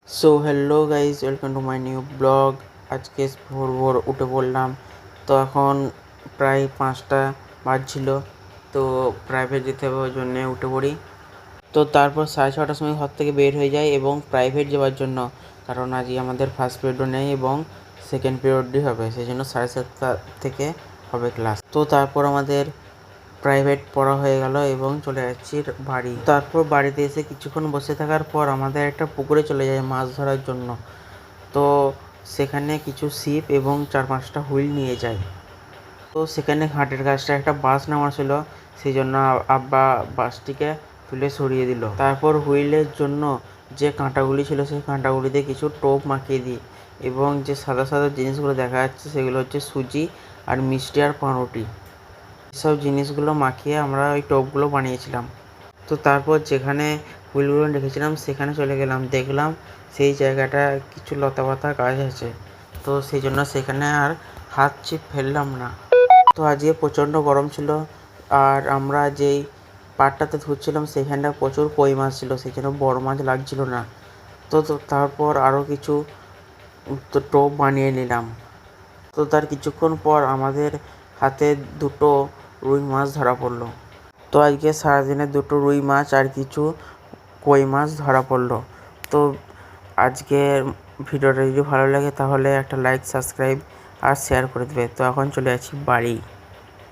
So hello guys, welcome to my new blog. আজকে ভোর ভোর উঠে পড়লাম। তো এখন প্রায় 5টা বাজছিল। তো প্রাইভেট যেতে হবে, ওই জন্যে উঠে পড়ি। তো তারপর 6:30টার সময় ঘর থেকে বের হয়ে যায় এবং প্রাইভেট যাওয়ার জন্য, কারণ আজকে আমাদের ফার্স্ট পিরিয়ডও নেই এবং সেকেন্ড পিরিয়ডই হবে, সেই জন্য 7:30 থেকে হবে ক্লাস। তো তারপর আমাদের প্রাইভেট পড়া হয়ে গেল এবং চলে যাচ্ছি বাড়ি। তারপর বাড়িতে এসে কিছুক্ষণ বসে থাকার পর আমাদের একটা পুকুরে চলে যায় মাছ ধরার জন্য। তো সেখানে কিছু ছিপ এবং 4-5টা হুইল নিয়ে যায়। তো সেখানে ঘাটের কাজটা একটা বাঁশ নেওয়া ছিল, সেই জন্য আব্বা বাঁশটিকে তুলে সরিয়ে দিল। তারপর হুইলের জন্য যে কাঁটাগুলি ছিল সেই কাঁটাগুলিতে কিছু টোপ মাখিয়ে দিই এবং যে সাদা সাদা জিনিসগুলো দেখা যাচ্ছে সেগুলো হচ্ছে সুজি আর মিষ্টি আর পাউরুটি। এসব জিনিসগুলো মাখিয়ে আমরা ওই টোপগুলো বানিয়েছিলাম। তো তারপর যেখানে হুইলগুলো রেখেছিলাম সেখানে চলে গেলাম, দেখলাম সেই জায়গাটা কিছু লতাপাতা গাছ আছে। তো সেই জন্য সেখানে আর হাত ছিপ ফেললাম না। তো আজকে প্রচণ্ড গরম ছিল, আর আমরা যেই পাড়টাতে ধুচ্ছিলাম সেখানটা প্রচুর কই মাছ ছিল, সেই জন্য বড় মাছ লাগছিল না। তো তারপর আরও কিছু টোপ বানিয়ে নিলাম। তো তার কিছুক্ষণ পর আমাদের হাতে 2টো রুই মাছ ধরা পড়লো। তো আজকে সারাদিনে 2টো রুই মাছ আর কিছু কই মাছ ধরা পড়লো। তো আজকের ভিডিওটা যদি ভালো লাগে তাহলে একটা লাইক, সাবস্ক্রাইব আর শেয়ার করে দেবে। তো এখন চলে যাচ্ছি বাড়ি।